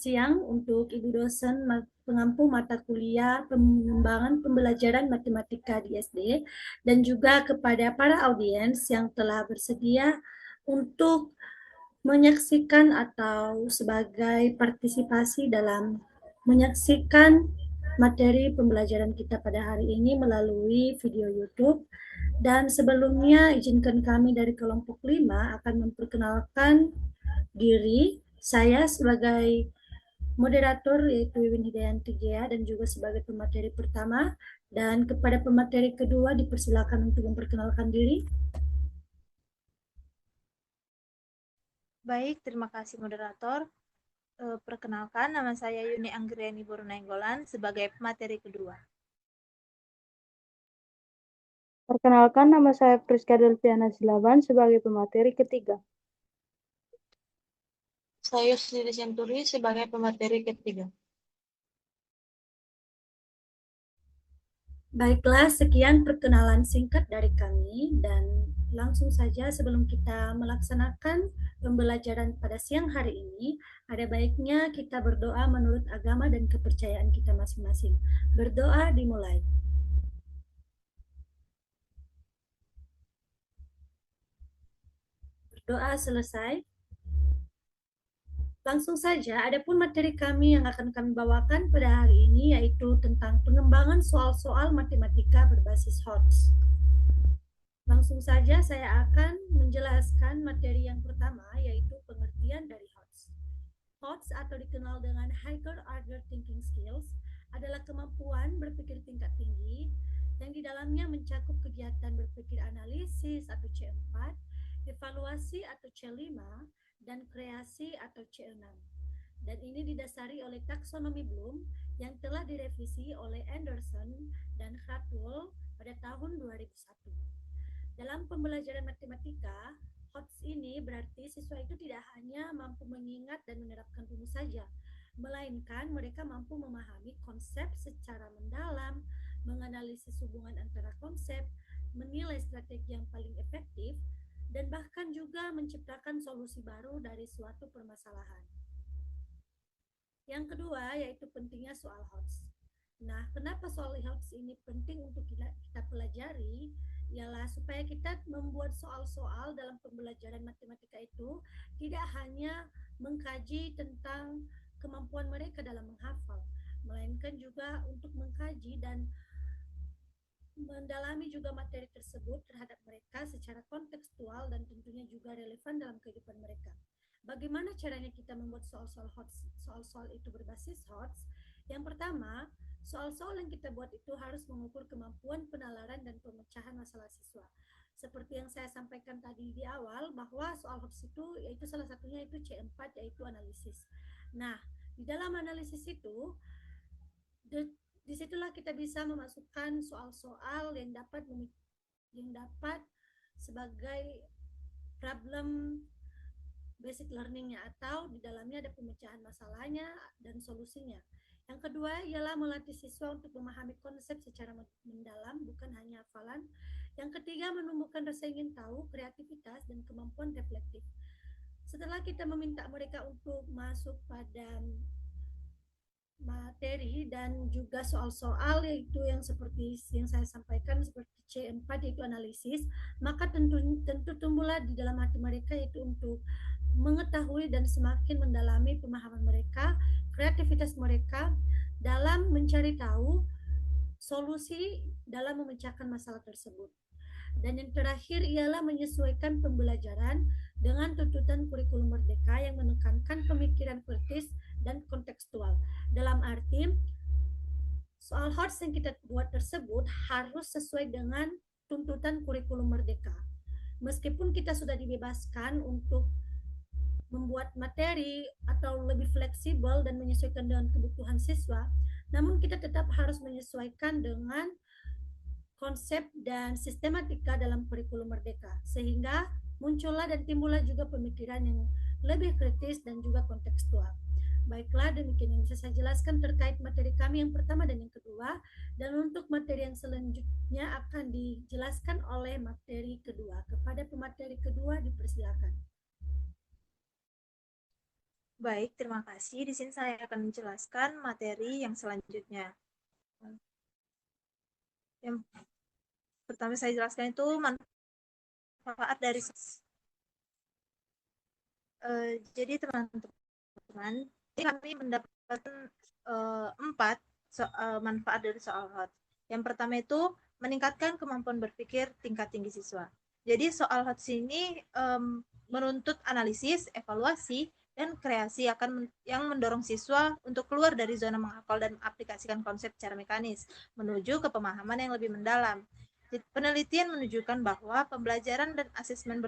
siang untuk Ibu dosen pengampu mata kuliah pengembangan pembelajaran matematika di SD dan juga kepada para audiens yang telah bersedia untuk menyaksikan atau sebagai partisipasi dalam menyaksikan materi pembelajaran kita pada hari ini melalui video YouTube. Dan sebelumnya izinkan kami dari kelompok 5 akan memperkenalkan diri. Saya sebagai moderator yaitu Wiwin Hidayanti Gea dan juga sebagai pemateri pertama, dan kepada pemateri kedua dipersilakan untuk memperkenalkan diri. Baik, terima kasih moderator. Perkenalkan, nama saya Yuni Anggriani Bornainggolan sebagai pemateri kedua. Perkenalkan, nama saya Priska Delviana Silaban sebagai pemateri ketiga. Saya Sri Senturi sebagai pemateri ketiga. Baiklah, sekian perkenalan singkat dari kami dan langsung saja sebelum kita melaksanakan pembelajaran pada siang hari ini, ada baiknya kita berdoa menurut agama dan kepercayaan kita masing-masing. Berdoa dimulai. Berdoa selesai. Langsung saja, adapun materi kami yang akan kami bawakan pada hari ini yaitu tentang pengembangan soal-soal matematika berbasis HOTS. Langsung saja saya akan menjelaskan materi yang pertama yaitu pengertian dari HOTS. HOTS atau dikenal dengan Higher Order Thinking Skills adalah kemampuan berpikir tingkat tinggi yang di dalamnya mencakup kegiatan berpikir analisis atau C4, evaluasi atau C5, dan kreasi atau C6. Dan ini didasari oleh taksonomi Bloom yang telah direvisi oleh Anderson dan Hartwell pada tahun 2001. Dalam pembelajaran matematika, HOTS ini berarti siswa itu tidak hanya mampu mengingat dan menerapkan rumus saja, melainkan mereka mampu memahami konsep secara mendalam, menganalisis hubungan antara konsep, menilai strategi yang paling efektif, dan bahkan juga menciptakan solusi baru dari suatu permasalahan. Yang kedua yaitu pentingnya soal HOTS. Nah, kenapa soal HOTS ini penting untuk kita pelajari? Ialah supaya kita membuat soal-soal dalam pembelajaran matematika itu tidak hanya mengkaji tentang kemampuan mereka dalam menghafal, melainkan juga untuk mengkaji dan mendalami juga materi tersebut terhadap mereka secara kontekstual dan tentunya juga relevan dalam kehidupan mereka. Bagaimana caranya kita membuat soal-soal HOTS, soal-soal itu berbasis HOTS? Yang pertama, soal-soal yang kita buat itu harus mengukur kemampuan penalaran dan pemecahan masalah siswa. Seperti yang saya sampaikan tadi di awal, bahwa soal HOTS itu yaitu salah satunya itu C4 yaitu analisis. Nah, di dalam analisis itu disitulah kita bisa memasukkan soal-soal yang dapat sebagai problem basic learningnya atau di dalamnya ada pemecahan masalahnya dan solusinya. Yang kedua ialah melatih siswa untuk memahami konsep secara mendalam, bukan hanya hafalan. Yang ketiga menumbuhkan rasa ingin tahu, kreativitas, dan kemampuan reflektif. Setelah kita meminta mereka untuk masuk pada materi dan juga soal-soal yaitu yang seperti yang saya sampaikan seperti C4 yaitu analisis, maka tentu tumbuhlah di dalam hati mereka yaitu untuk mengetahui dan semakin mendalami pemahaman mereka, kreativitas mereka dalam mencari tahu solusi dalam memecahkan masalah tersebut. Dan yang terakhir ialah menyesuaikan pembelajaran dengan tuntutan kurikulum merdeka yang menekankan pemikiran kritis dan kontekstual. Dalam arti, soal HOTS yang kita buat tersebut harus sesuai dengan tuntutan kurikulum merdeka. Meskipun kita sudah dibebaskan untuk membuat materi atau lebih fleksibel dan menyesuaikan dengan kebutuhan siswa, namun kita tetap harus menyesuaikan dengan konsep dan sistematika dalam kurikulum merdeka, sehingga muncullah dan timbullah juga pemikiran yang lebih kritis dan juga kontekstual. Baiklah, demikian yang bisa saya jelaskan terkait materi kami yang pertama dan yang kedua, dan untuk materi yang selanjutnya akan dijelaskan oleh materi kedua. Kepada pemateri kedua dipersilakan. Baik, terima kasih. Di sini saya akan menjelaskan materi yang selanjutnya. Yang pertama saya jelaskan itu manfaat dari jadi teman-teman, kami mendapatkan 4 manfaat dari soal HOT. Yang pertama itu meningkatkan kemampuan berpikir tingkat tinggi siswa. Jadi soal HOT ini menuntut analisis, evaluasi, dan kreasi yang mendorong siswa untuk keluar dari zona menghafal dan mengaplikasikan konsep secara mekanis menuju ke pemahaman yang lebih mendalam. Penelitian menunjukkan bahwa pembelajaran dan asesmen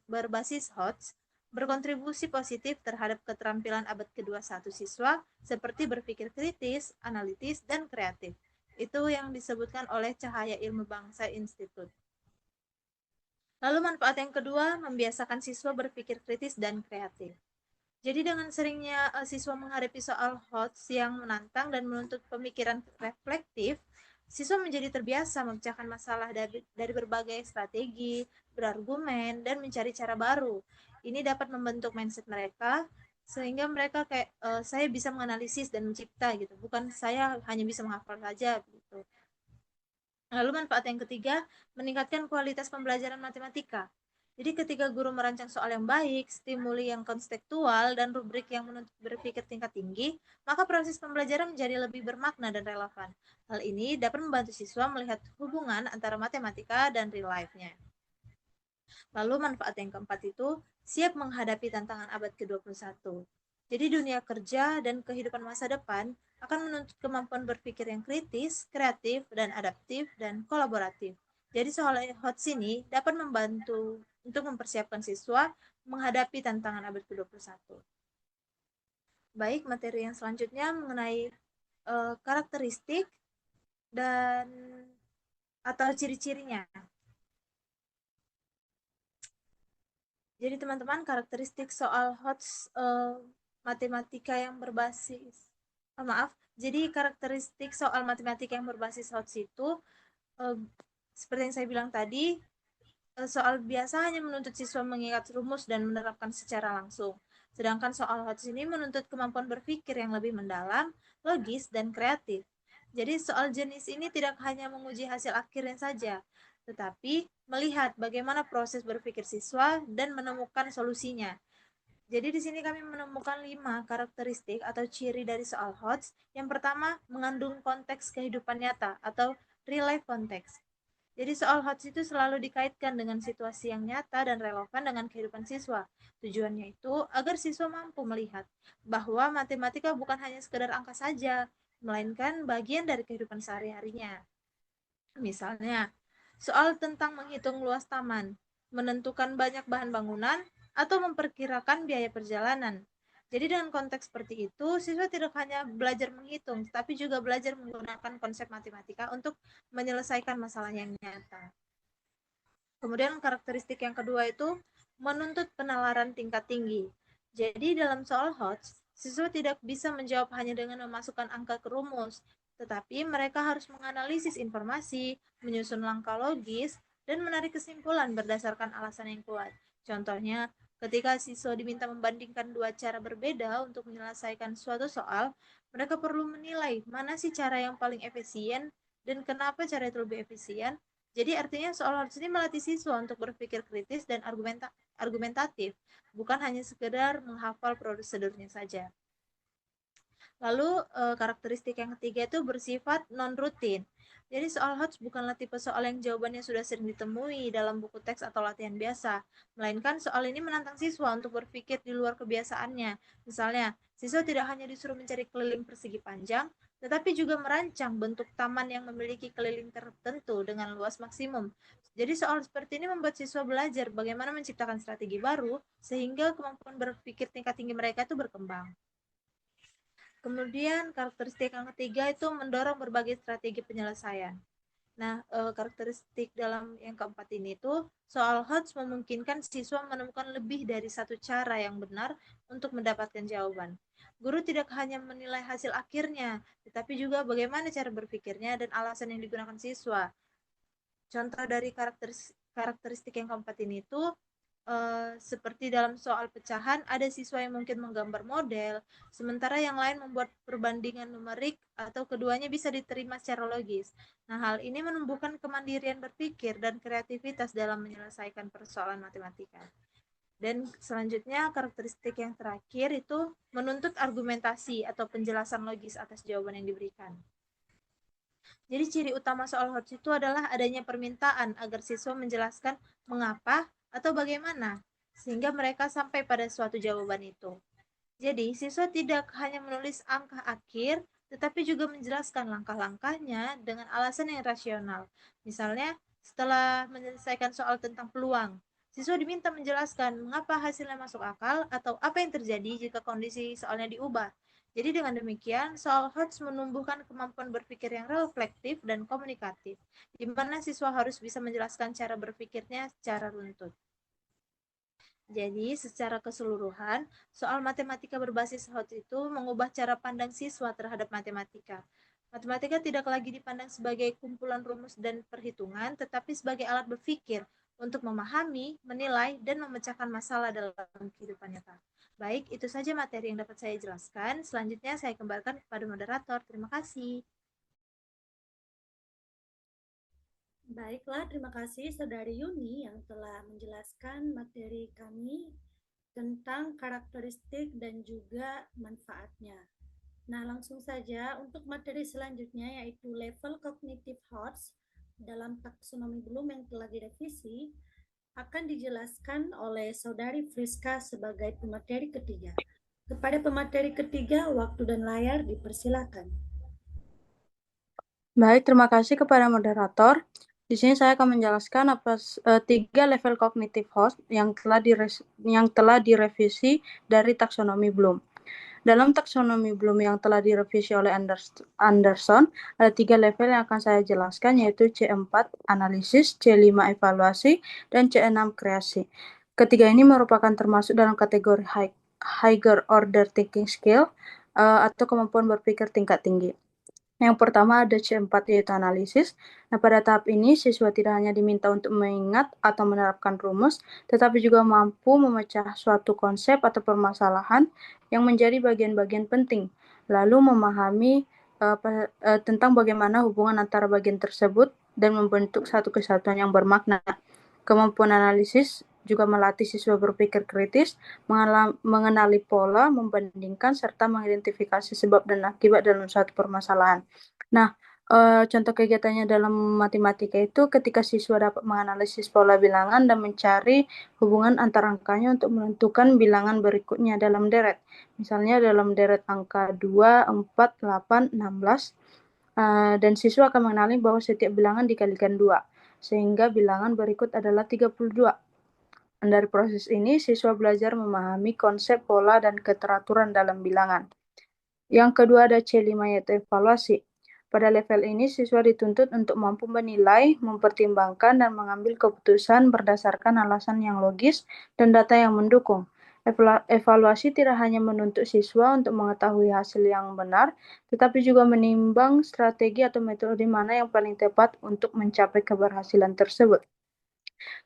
berbasis HOT berkontribusi positif terhadap keterampilan abad ke-21 siswa seperti berpikir kritis, analitis, dan kreatif. Itu yang disebutkan oleh Cahaya Ilmu Bangsa Institute. Lalu manfaat yang kedua, membiasakan siswa berpikir kritis dan kreatif. Jadi dengan seringnya siswa menghadapi soal HOT yang menantang dan menuntut pemikiran reflektif, siswa menjadi terbiasa memecahkan masalah dari berbagai strategi, berargumen, dan mencari cara baru. Ini dapat membentuk mindset mereka sehingga mereka kayak saya bisa menganalisis dan mencipta gitu, bukan saya hanya bisa menghafal saja gitu. Lalu manfaat yang ketiga, meningkatkan kualitas pembelajaran matematika. Jadi ketika guru merancang soal yang baik, stimuli yang konstektual, dan rubrik yang menuntut berpikir tingkat tinggi, maka proses pembelajaran menjadi lebih bermakna dan relevan. Hal ini dapat membantu siswa melihat hubungan antara matematika dan real life-nya. Lalu manfaat yang keempat itu, siap menghadapi tantangan abad ke-21. Jadi dunia kerja dan kehidupan masa depan akan menuntut kemampuan berpikir yang kritis, kreatif, dan adaptif, dan kolaboratif. Jadi soal HOT ini dapat membantu untuk mempersiapkan siswa menghadapi tantangan abad ke-21. Baik, materi yang selanjutnya mengenai karakteristik dan atau ciri-cirinya. Jadi teman-teman, karakteristik soal HOT matematika yang berbasis jadi karakteristik soal matematika yang berbasis HOT itu seperti yang saya bilang tadi, soal biasa hanya menuntut siswa mengingat rumus dan menerapkan secara langsung. Sedangkan soal HOT ini menuntut kemampuan berpikir yang lebih mendalam, logis, dan kreatif. Jadi soal jenis ini tidak hanya menguji hasil akhirnya saja, tetapi melihat bagaimana proses berpikir siswa dan menemukan solusinya. Jadi di sini kami menemukan 5 karakteristik atau ciri dari soal HOT. Yang pertama, mengandung konteks kehidupan nyata atau real life context. Jadi soal HOT itu selalu dikaitkan dengan situasi yang nyata dan relevan dengan kehidupan siswa. Tujuannya itu agar siswa mampu melihat bahwa matematika bukan hanya sekedar angka saja, melainkan bagian dari kehidupan sehari-harinya. Misalnya, soal tentang menghitung luas taman, menentukan banyak bahan bangunan, atau memperkirakan biaya perjalanan. Jadi dengan konteks seperti itu, siswa tidak hanya belajar menghitung, tapi juga belajar menggunakan konsep matematika untuk menyelesaikan masalah yang nyata. Kemudian karakteristik yang kedua itu menuntut penalaran tingkat tinggi. Jadi dalam soal HOT, siswa tidak bisa menjawab hanya dengan memasukkan angka ke rumus, tetapi mereka harus menganalisis informasi, menyusun langkah logis, dan menarik kesimpulan berdasarkan alasan yang kuat. Contohnya, ketika siswa diminta membandingkan 2 cara berbeda untuk menyelesaikan suatu soal, mereka perlu menilai mana sih cara yang paling efisien dan kenapa cara itu lebih efisien. Jadi artinya soal HOT ini melatih siswa untuk berpikir kritis dan argumentatif, bukan hanya sekedar menghafal prosedurnya saja. Lalu karakteristik yang ketiga itu bersifat non-rutin. Jadi soal HOT bukanlah tipe soal yang jawabannya sudah sering ditemui dalam buku teks atau latihan biasa, melainkan soal ini menantang siswa untuk berpikir di luar kebiasaannya. Misalnya, siswa tidak hanya disuruh mencari keliling persegi panjang, tetapi juga merancang bentuk taman yang memiliki keliling tertentu dengan luas maksimum. Jadi soal seperti ini membuat siswa belajar bagaimana menciptakan strategi baru, sehingga kemampuan berpikir tingkat tinggi mereka itu berkembang. Kemudian karakteristik yang ketiga itu mendorong berbagai strategi penyelesaian. Nah, karakteristik dalam yang keempat ini tuh soal HOT memungkinkan siswa menemukan lebih dari satu cara yang benar untuk mendapatkan jawaban. Guru tidak hanya menilai hasil akhirnya, tetapi juga bagaimana cara berpikirnya dan alasan yang digunakan siswa. Contoh dari karakteristik yang keempat ini tuh seperti dalam soal pecahan, ada siswa yang mungkin menggambar model, sementara yang lain membuat perbandingan numerik atau keduanya bisa diterima secara logis. Nah, hal ini menumbuhkan kemandirian berpikir dan kreativitas dalam menyelesaikan persoalan matematika. Dan selanjutnya, karakteristik yang terakhir itu menuntut argumentasi atau penjelasan logis atas jawaban yang diberikan. Jadi ciri utama soal HOTS itu adalah adanya permintaan agar siswa menjelaskan mengapa atau bagaimana, sehingga mereka sampai pada suatu jawaban itu. Jadi, siswa tidak hanya menulis angka akhir, tetapi juga menjelaskan langkah-langkahnya dengan alasan yang rasional. Misalnya, setelah menyelesaikan soal tentang peluang, siswa diminta menjelaskan mengapa hasilnya masuk akal atau apa yang terjadi jika kondisi soalnya diubah. Jadi dengan demikian, soal HOTS menumbuhkan kemampuan berpikir yang reflektif dan komunikatif, di mana siswa harus bisa menjelaskan cara berpikirnya secara runtut. Jadi, secara keseluruhan, soal matematika berbasis HOTS itu mengubah cara pandang siswa terhadap matematika. Matematika tidak lagi dipandang sebagai kumpulan rumus dan perhitungan, tetapi sebagai alat berpikir untuk memahami, menilai, dan memecahkan masalah dalam kehidupan nyata. Baik, itu saja materi yang dapat saya jelaskan. Selanjutnya saya kembalikan kepada moderator. Terima kasih. Baiklah, terima kasih Saudari Yuni yang telah menjelaskan materi kami tentang karakteristik dan juga manfaatnya. Nah, langsung saja untuk materi selanjutnya yaitu level cognitive HOTS dalam taksonomi Bloom yang telah direvisi akan dijelaskan oleh Saudari Friska sebagai pemateri ketiga. Kepada pemateri ketiga, waktu dan layar dipersilakan. Baik, terima kasih kepada moderator. Di sini saya akan menjelaskan tiga level cognitive HOTS yang telah direvisi dari taksonomi Bloom. Dalam taksonomi Bloom yang telah direvisi oleh Anderson, ada tiga level yang akan saya jelaskan, yaitu C4 analisis, C5 evaluasi, dan C6 kreasi. Ketiga ini merupakan termasuk dalam kategori higher order thinking skill atau kemampuan berpikir tingkat tinggi. Yang pertama ada C4 yaitu analisis. Nah, pada tahap ini siswa tidak hanya diminta untuk mengingat atau menerapkan rumus, tetapi juga mampu memecah suatu konsep atau permasalahan yang menjadi bagian-bagian penting, lalu memahami tentang bagaimana hubungan antara bagian tersebut dan membentuk satu kesatuan yang bermakna. Kemampuan analisis juga melatih siswa berpikir kritis, mengenali pola, membandingkan, serta mengidentifikasi sebab dan akibat dalam suatu permasalahan. Nah, contoh kegiatannya dalam matematika itu ketika siswa dapat menganalisis pola bilangan dan mencari hubungan antar angkanya untuk menentukan bilangan berikutnya dalam deret. Misalnya dalam deret angka 2, 4, 8, 16, dan siswa akan mengenali bahwa setiap bilangan dikalikan 2, sehingga bilangan berikut adalah 32. Dan dari proses ini, siswa belajar memahami konsep pola dan keteraturan dalam bilangan. Yang kedua ada C5 yaitu evaluasi. Pada level ini, siswa dituntut untuk mampu menilai, mempertimbangkan, dan mengambil keputusan berdasarkan alasan yang logis dan data yang mendukung. Evaluasi tidak hanya menuntut siswa untuk mengetahui hasil yang benar, tetapi juga menimbang strategi atau metode mana yang paling tepat untuk mencapai keberhasilan tersebut.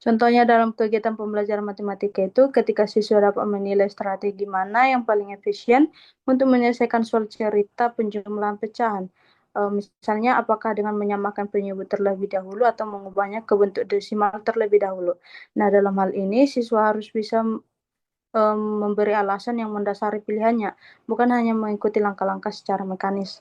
Contohnya dalam kegiatan pembelajaran matematika itu ketika siswa dapat menilai strategi mana yang paling efisien untuk menyelesaikan soal cerita penjumlahan pecahan. Misalnya apakah dengan menyamakan penyebut terlebih dahulu atau mengubahnya ke bentuk desimal terlebih dahulu. Nah, dalam hal ini siswa harus bisa memberi alasan yang mendasari pilihannya, bukan hanya mengikuti langkah-langkah secara mekanis.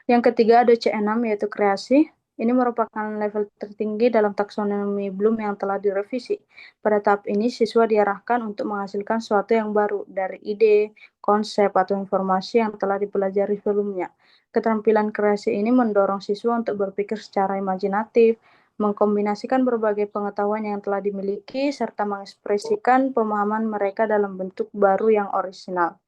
Yang ketiga ada C6 yaitu kreasi. Ini merupakan level tertinggi dalam taksonomi Bloom yang telah direvisi. Pada tahap ini, siswa diarahkan untuk menghasilkan sesuatu yang baru dari ide, konsep, atau informasi yang telah dipelajari sebelumnya. Keterampilan kreasi ini mendorong siswa untuk berpikir secara imajinatif, mengkombinasikan berbagai pengetahuan yang telah dimiliki, serta mengekspresikan pemahaman mereka dalam bentuk baru yang orisinal.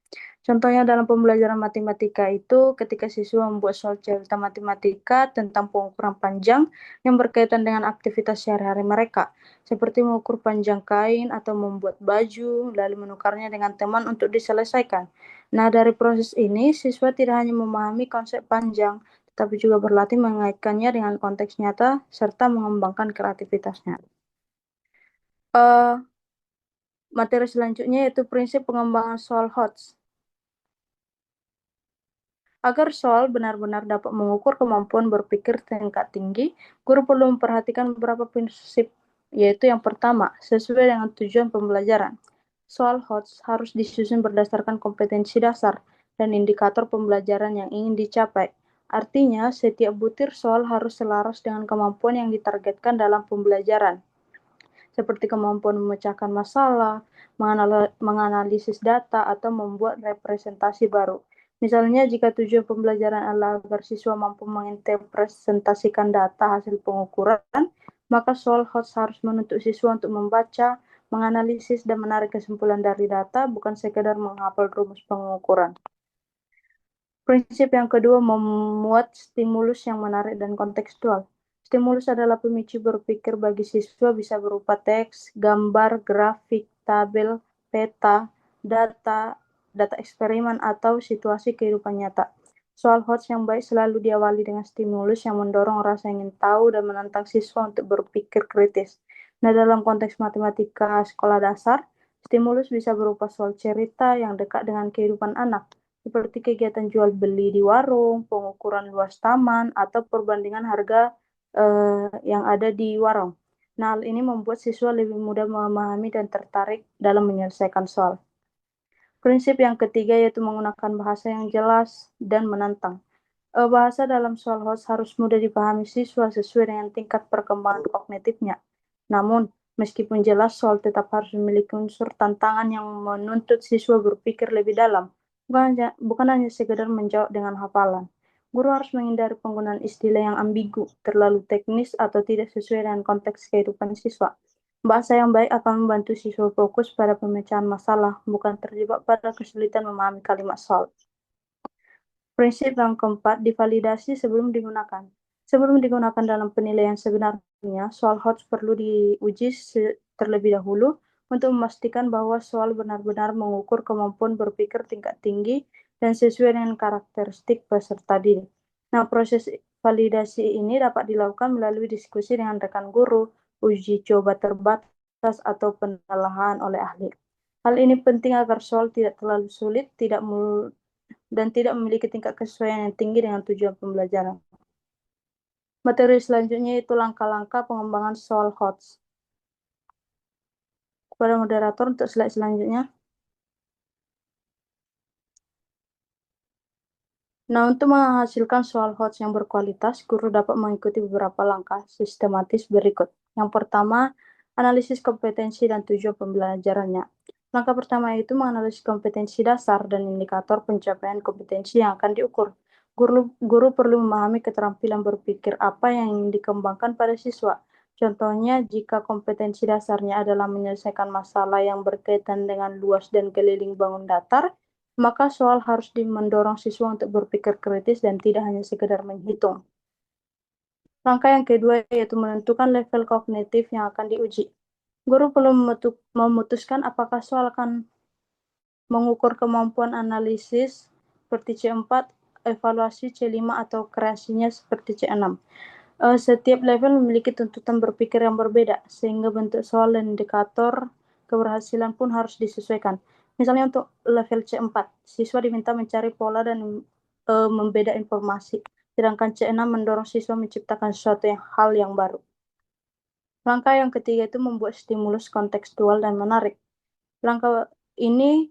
Contohnya dalam pembelajaran matematika itu ketika siswa membuat soal cerita matematika tentang pengukuran panjang yang berkaitan dengan aktivitas sehari-hari mereka, seperti mengukur panjang kain atau membuat baju, lalu menukarnya dengan teman untuk diselesaikan. Nah, dari proses ini, siswa tidak hanya memahami konsep panjang, tetapi juga berlatih mengaitkannya dengan konteks nyata serta mengembangkan kreativitasnya. Materi selanjutnya yaitu prinsip pengembangan soal HOTS. Agar soal benar-benar dapat mengukur kemampuan berpikir tingkat tinggi, guru perlu memperhatikan beberapa prinsip, yaitu yang pertama, sesuai dengan tujuan pembelajaran. Soal HOTS harus disusun berdasarkan kompetensi dasar dan indikator pembelajaran yang ingin dicapai. Artinya, setiap butir soal harus selaras dengan kemampuan yang ditargetkan dalam pembelajaran, seperti kemampuan memecahkan masalah, menganalisis data, atau membuat representasi baru. Misalnya, jika tujuan pembelajaran adalah agar siswa mampu menginterpretasikan data hasil pengukuran, maka soal HOTS harus menuntut siswa untuk membaca, menganalisis, dan menarik kesimpulan dari data, bukan sekedar menghafal rumus pengukuran. Prinsip yang kedua, memuat stimulus yang menarik dan kontekstual. Stimulus adalah pemicu berpikir bagi siswa, bisa berupa teks, gambar, grafik, tabel, peta, data eksperimen, atau situasi kehidupan nyata. Soal HOTS yang baik selalu diawali dengan stimulus yang mendorong rasa ingin tahu dan menantang siswa untuk berpikir kritis. Nah, dalam konteks matematika sekolah dasar, stimulus bisa berupa soal cerita yang dekat dengan kehidupan anak, seperti kegiatan jual beli di warung, pengukuran luas taman, atau perbandingan harga yang ada di warung. Nah, hal ini membuat siswa lebih mudah memahami dan tertarik dalam menyelesaikan soal. Prinsip yang ketiga yaitu menggunakan bahasa yang jelas dan menantang. Bahasa dalam soal HOTS harus mudah dipahami siswa sesuai dengan tingkat perkembangan kognitifnya. Namun, meskipun jelas, soal tetap harus memiliki unsur tantangan yang menuntut siswa berpikir lebih dalam, bukan hanya sekedar menjawab dengan hafalan. Guru harus menghindari penggunaan istilah yang ambigu, terlalu teknis, atau tidak sesuai dengan konteks kehidupan siswa. Bahasa yang baik akan membantu siswa fokus pada pemecahan masalah, bukan terjebak pada kesulitan memahami kalimat soal. Prinsip yang keempat, divalidasi sebelum digunakan. Sebelum digunakan dalam penilaian sebenarnya, soal HOTS perlu diuji terlebih dahulu untuk memastikan bahwa soal benar-benar mengukur kemampuan berpikir tingkat tinggi dan sesuai dengan karakteristik peserta didik. Nah, proses validasi ini dapat dilakukan melalui diskusi dengan rekan guru, uji coba terbatas, atau penelaahan oleh ahli. Hal ini penting agar soal tidak terlalu sulit, dan tidak memiliki tingkat kesesuaian yang tinggi dengan tujuan pembelajaran. Materi selanjutnya itu langkah-langkah pengembangan soal HOTS. Kepada moderator untuk slide selanjutnya. Nah, untuk menghasilkan soal HOTS yang berkualitas, guru dapat mengikuti beberapa langkah sistematis berikut. Yang pertama, analisis kompetensi dan tujuan pembelajarannya. Langkah pertama itu menganalisis kompetensi dasar dan indikator pencapaian kompetensi yang akan diukur. Guru perlu memahami keterampilan berpikir apa yang ingin dikembangkan pada siswa. Contohnya, jika kompetensi dasarnya adalah menyelesaikan masalah yang berkaitan dengan luas dan keliling bangun datar, maka soal harus mendorong siswa untuk berpikir kritis dan tidak hanya sekedar menghitung. Langkah yang kedua yaitu menentukan level kognitif yang akan diuji. Guru perlu memutuskan apakah soal akan mengukur kemampuan analisis seperti C4, evaluasi C5, atau kreasinya seperti C6. Setiap level memiliki tuntutan berpikir yang berbeda, sehingga bentuk soal dan indikator keberhasilan pun harus disesuaikan. Misalnya untuk level C4, siswa diminta mencari pola dan membeda informasi, sedangkan C6 mendorong siswa menciptakan hal yang baru. Langkah yang ketiga itu membuat stimulus kontekstual dan menarik. Langkah ini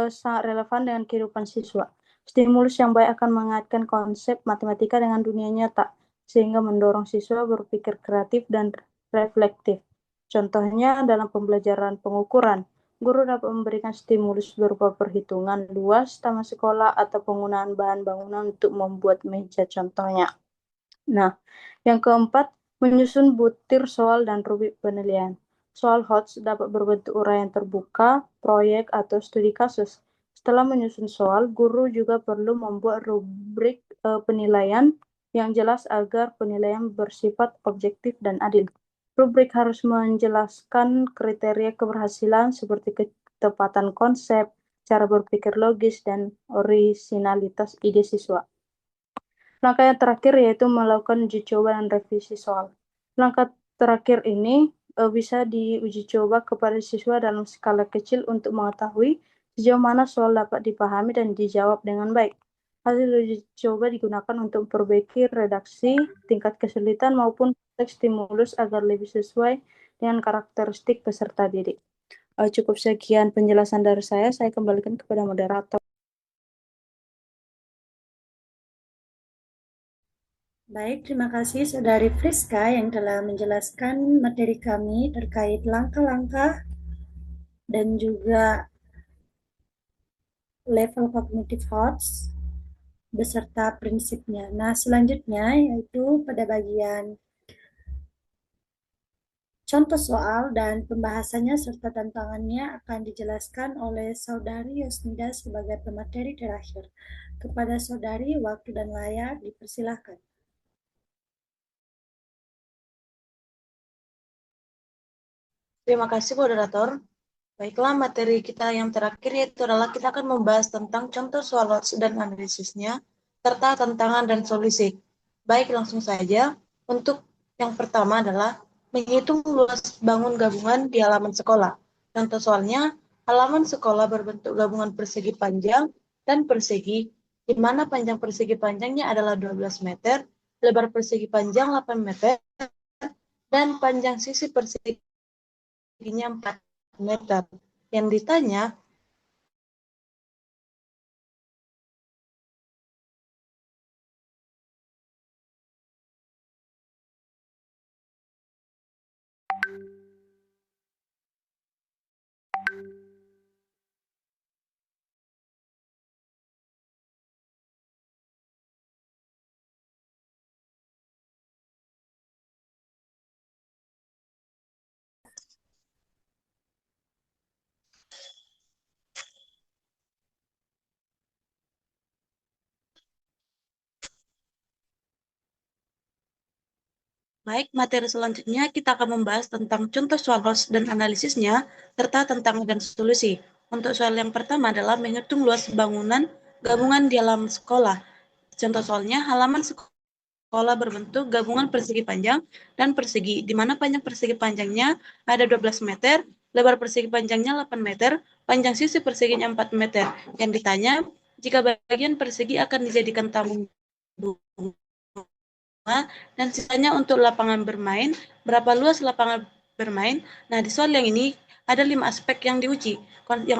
sangat relevan dengan kehidupan siswa. Stimulus yang baik akan mengaitkan konsep matematika dengan dunia nyata, sehingga mendorong siswa berpikir kreatif dan reflektif. Contohnya dalam pembelajaran pengukuran, guru dapat memberikan stimulus berupa perhitungan luas taman sekolah atau penggunaan bahan bangunan untuk membuat meja contohnya. Nah, yang keempat, menyusun butir soal dan rubrik penilaian. Soal HOTS dapat berbentuk uraian terbuka, proyek, atau studi kasus. Setelah menyusun soal, guru juga perlu membuat rubrik penilaian yang jelas agar penilaian bersifat objektif dan adil. Rubrik harus menjelaskan kriteria keberhasilan seperti ketepatan konsep, cara berpikir logis, dan orisinalitas ide siswa. Langkah yang terakhir yaitu melakukan uji coba dan revisi soal. Langkah terakhir ini bisa diuji coba kepada siswa dalam skala kecil untuk mengetahui sejauh mana soal dapat dipahami dan dijawab dengan baik. Hasil uji coba digunakan untuk memperbaiki redaksi, tingkat kesulitan maupun teks stimulus agar lebih sesuai dengan karakteristik peserta didik. Cukup sekian penjelasan dari saya kembalikan kepada moderator. Baik, terima kasih Saudari Friska yang telah menjelaskan materi kami terkait langkah-langkah dan juga level cognitive HOTS beserta prinsipnya. Nah, selanjutnya yaitu pada bagian contoh soal dan pembahasannya serta tantangannya akan dijelaskan oleh Saudari Yosnida sebagai pemateri terakhir. Kepada Saudari, waktu dan layar dipersilahkan. Terima kasih, moderator. Baiklah, materi kita yang terakhir yaitu adalah kita akan membahas tentang contoh soal HOTS dan analisisnya, serta tantangan dan solusi. Baik, langsung saja. Untuk yang pertama adalah menghitung luas bangun gabungan di halaman sekolah. Contoh soalnya, halaman sekolah berbentuk gabungan persegi panjang dan persegi, di mana panjang persegi panjangnya adalah 12 meter, lebar persegi panjang 8 meter, dan panjang sisi perseginya 4 meter. Yang ditanya, baik, materi selanjutnya kita akan membahas tentang contoh soal HOTS dan analisisnya, serta tantangan dan solusi. Untuk soal yang pertama adalah menghitung luas bangunan gabungan di halaman sekolah. Contoh soalnya, halaman sekolah berbentuk gabungan persegi panjang dan persegi, di mana panjang persegi panjangnya ada 12 meter, lebar persegi panjangnya 8 meter, panjang sisi perseginya 4 meter. Yang ditanya, jika bagian persegi akan dijadikan tabung dan sisanya untuk lapangan bermain, berapa luas lapangan bermain? Nah, di soal yang ini ada 5 aspek yang diuji.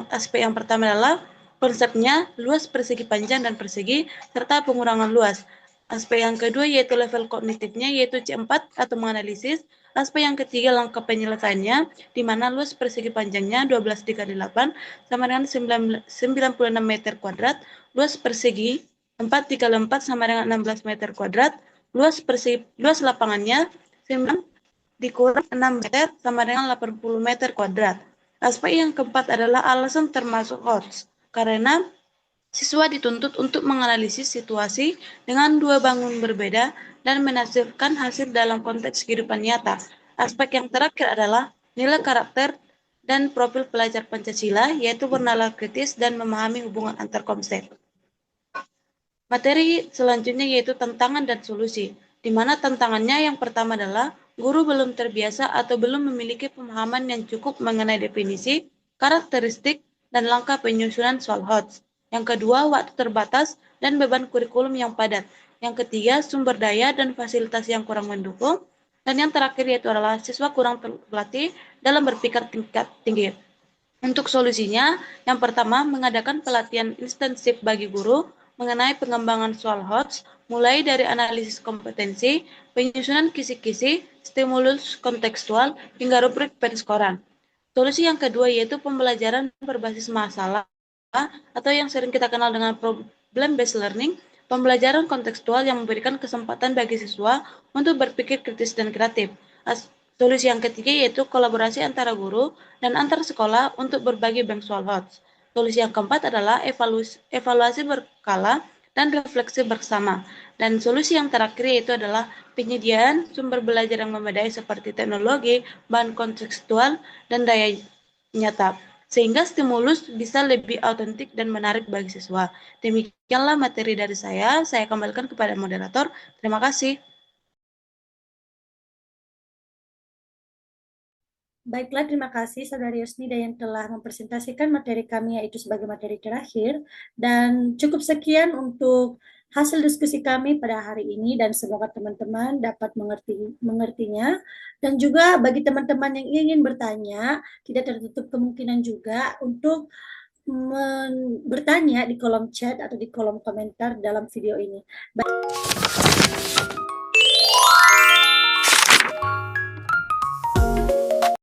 Aspek yang pertama adalah konsepnya, luas persegi panjang dan persegi, serta pengurangan luas. Aspek yang kedua yaitu level kognitifnya, yaitu C4 atau menganalisis. Aspek yang ketiga langkah penyelesaiannya, di mana luas persegi panjangnya 12 dikali 8 sama dengan 96 meter kuadrat, luas persegi 4 dikali 4 sama dengan 16 meter kuadrat, luas lapangannya 9 dikurang 6 meter sama dengan 80 meter kuadrat. Aspek yang keempat adalah alasan termasuk HOTS, karena siswa dituntut untuk menganalisis situasi dengan dua bangun berbeda dan menafsirkan hasil dalam konteks kehidupan nyata. Aspek yang terakhir adalah nilai karakter dan profil pelajar Pancasila, yaitu bernalar kritis dan memahami hubungan antar konsep. Materi selanjutnya yaitu tantangan dan solusi, di mana tantangannya yang pertama adalah guru belum terbiasa atau belum memiliki pemahaman yang cukup mengenai definisi, karakteristik, dan langkah penyusunan soal HOTS. Yang kedua, waktu terbatas dan beban kurikulum yang padat. Yang ketiga, sumber daya dan fasilitas yang kurang mendukung. Dan yang terakhir yaitu adalah siswa kurang terlatih dalam berpikir tingkat tinggi. Untuk solusinya, yang pertama, mengadakan pelatihan intensif bagi guru mengenai pengembangan soal HOTS, mulai dari analisis kompetensi, penyusunan kisi-kisi, stimulus kontekstual, hingga rubrik penskoran. Solusi yang kedua yaitu pembelajaran berbasis masalah, atau yang sering kita kenal dengan problem-based learning, pembelajaran kontekstual yang memberikan kesempatan bagi siswa untuk berpikir kritis dan kreatif. Solusi yang ketiga yaitu kolaborasi antara guru dan antar sekolah untuk berbagi bank soal HOTS. Solusi yang keempat adalah evaluasi berkala dan refleksi bersama. Dan solusi yang terakhir yaitu adalah penyediaan sumber belajar yang memadai seperti teknologi, bahan kontekstual, dan daya nyata, sehingga stimulus bisa lebih autentik dan menarik bagi siswa. Demikianlah materi dari saya kembalikan kepada moderator. Terima kasih. Baiklah, terima kasih Saudari Yusnida yang telah mempresentasikan materi kami yaitu sebagai materi terakhir. Dan cukup sekian untuk hasil diskusi kami pada hari ini dan semoga teman-teman dapat mengertinya. Dan juga bagi teman-teman yang ingin bertanya, tidak tertutup kemungkinan juga untuk bertanya di kolom chat atau di kolom komentar dalam video ini.